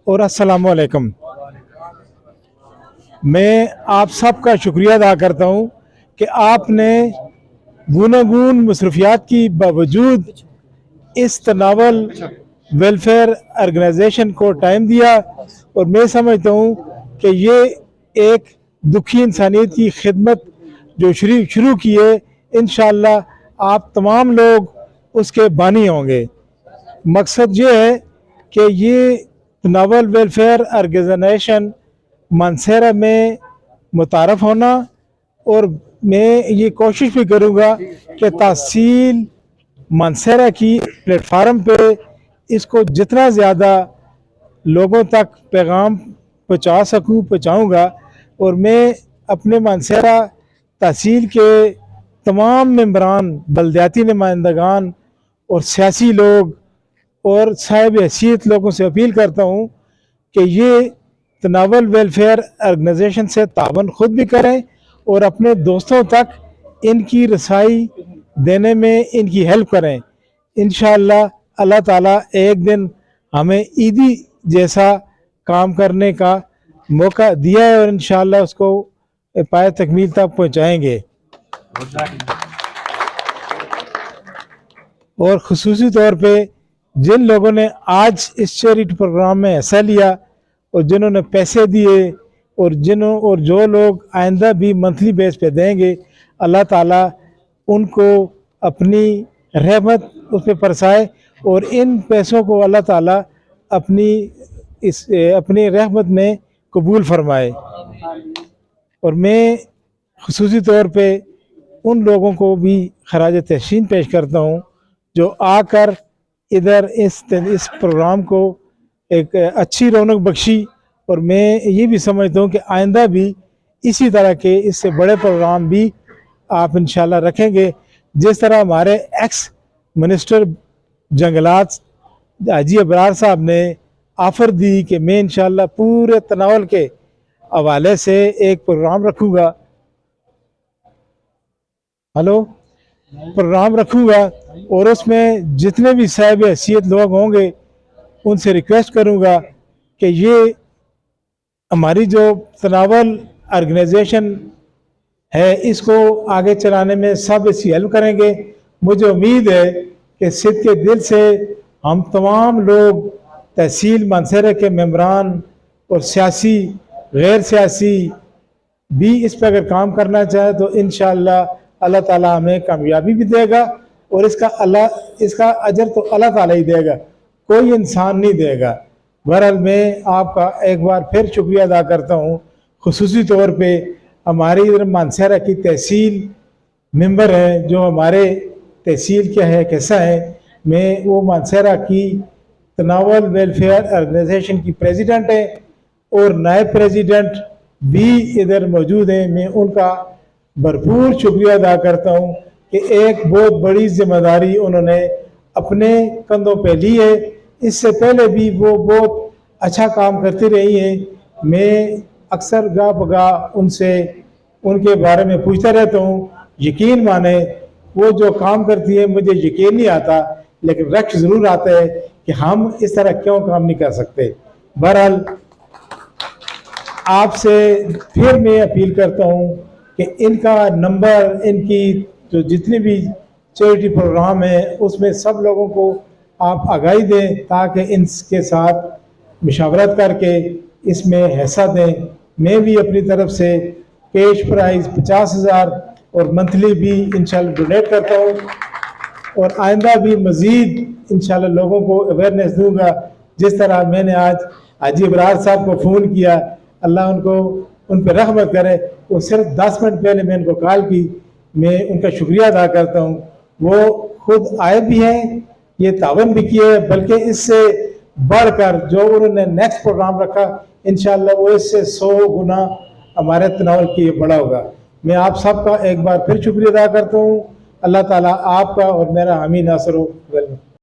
اور السلام علیکم۔ میں آپ سب کا شکریہ ادا کرتا ہوں کہ آپ نے گوناگون مصروفیات کی باوجود اس تناول ویلفیئر آرگنائزیشن کو ٹائم دیا، اور میں سمجھتا ہوں کہ یہ ایک دکھی انسانیت کی خدمت جو شروع کی ہے، انشاءاللہ آپ تمام لوگ اس کے بانی ہوں گے۔ مقصد یہ ہے کہ یہ تناول ویلفیئر آرگنائزیشن مانسہرہ میں متعارف ہونا، اور میں یہ کوشش بھی کروں گا کہ تحصیل مانسہرہ کی پلیٹ فارم پہ اس کو جتنا زیادہ لوگوں تک پیغام پہنچاؤں گا، اور میں اپنے مانسہرہ تحصیل کے تمام ممبران، بلدیاتی نمائندگان اور سیاسی لوگ اور صاحب حیثیت لوگوں سے اپیل کرتا ہوں کہ یہ تناول ویلفیئر آرگنائزیشن سے تعاون خود بھی کریں اور اپنے دوستوں تک ان کی رسائی دینے میں ان کی ہیلپ کریں۔ انشاءاللہ اللہ تعالیٰ ایک دن ہمیں عیدی جیسا کام کرنے کا موقع دیا ہے، اور انشاءاللہ اس کو پائے تکمیل تک پہنچائیں گے۔ اور خصوصی طور پہ جن لوگوں نے آج اس چیریٹی پروگرام میں حصہ لیا اور جنہوں نے پیسے دیے، اور جو لوگ آئندہ بھی منتھلی بیس پہ دیں گے، اللہ تعالیٰ ان کو اپنی رحمت اس پہ برسائے، اور ان پیسوں کو اللہ تعالیٰ اپنی رحمت میں قبول فرمائے۔ اور میں خصوصی طور پہ ان لوگوں کو بھی خراج تحسین پیش کرتا ہوں جو آ کر ادھر اس پروگرام کو ایک اچھی رونق بخشی، اور میں یہ بھی سمجھتا ہوں کہ آئندہ بھی اسی طرح کے اس سے بڑے پروگرام بھی آپ انشاءاللہ رکھیں گے، جس طرح ہمارے ایکس منسٹر جنگلات حاجی ابرار صاحب نے آفر دی کہ میں انشاءاللہ پورے تناول کے حوالے سے ایک پروگرام رکھوں گا، اور اس میں جتنے بھی صاحب حیثیت لوگ ہوں گے ان سے ریکویسٹ کروں گا کہ یہ ہماری جو تناول آرگنائزیشن ہے اس کو آگے چلانے میں سب اس کی ہیلپ کریں گے۔ مجھے امید ہے کہ صدق کے دل سے ہم تمام لوگ تحصیل مانسہرہ کے ممبران اور سیاسی غیر سیاسی بھی اس پہ اگر کام کرنا چاہے تو انشاءاللہ اللہ تعالیٰ ہمیں کامیابی بھی دے گا، اور اس کا اجر تو اللہ تعالیٰ ہی دے گا، کوئی انسان نہیں دے گا۔ بہرحال میں آپ کا ایک بار پھر شکریہ ادا کرتا ہوں، خصوصی طور پہ ہماری ادھر مانسہرہ کی تحصیل ممبر ہیں جو ہمارے تحصیل کے حصہ ہیں۔ میں وہ مانسہرہ کی تناول ویلفیئر آرگنائزیشن کی پریزیڈنٹ ہیں، اور نائب پریزیڈنٹ بھی ادھر موجود ہیں۔ میں ان کا بھرپور شکریہ ادا کرتا ہوں کہ ایک بہت بڑی ذمہ داری انہوں نے اپنے کندھوں پہ لی ہے۔ اس سے پہلے بھی وہ بہت اچھا کام کرتی رہی ہیں۔ میں اکثر گاہ بگاہ ان کے بارے میں پوچھتا رہتا ہوں، یقین مانیں وہ جو کام کرتی ہے مجھے یقین نہیں آتا، لیکن رقص ضرور آتا ہے کہ ہم اس طرح کیوں کام نہیں کر سکتے۔ بہرحال آپ سے پھر میں اپیل کرتا ہوں کہ ان کا نمبر، ان کی جو جتنے بھی چیریٹی پروگرام ہیں اس میں سب لوگوں کو آپ آگاہی دیں تاکہ ان کے ساتھ مشاورت کر کے اس میں حصہ دیں۔ میں بھی اپنی طرف سے کیش پرائز 50,000 اور منتھلی بھی انشاءاللہ ڈونیٹ کرتا ہوں، اور آئندہ بھی مزید انشاءاللہ لوگوں کو اویئرنیس دوں گا۔ جس طرح میں نے آج حاجی ابرار صاحب کو فون کیا، اللہ ان پہ رحمت کرے، وہ صرف 10 منٹ پہلے میں ان کو کال کی، میں ان کا شکریہ ادا کرتا ہوں۔ وہ خود آئے بھی ہیں، یہ تعاون بھی کیے، بلکہ اس سے بڑھ کر جو انہوں نے نیکسٹ پروگرام رکھا انشاءاللہ وہ اس سے 100 گنا ہمارے تناول کی یہ بڑا ہوگا۔ میں آپ سب کا ایک بار پھر شکریہ ادا کرتا ہوں۔ اللہ تعالیٰ آپ کا اور میرا حامی ناصر ہو۔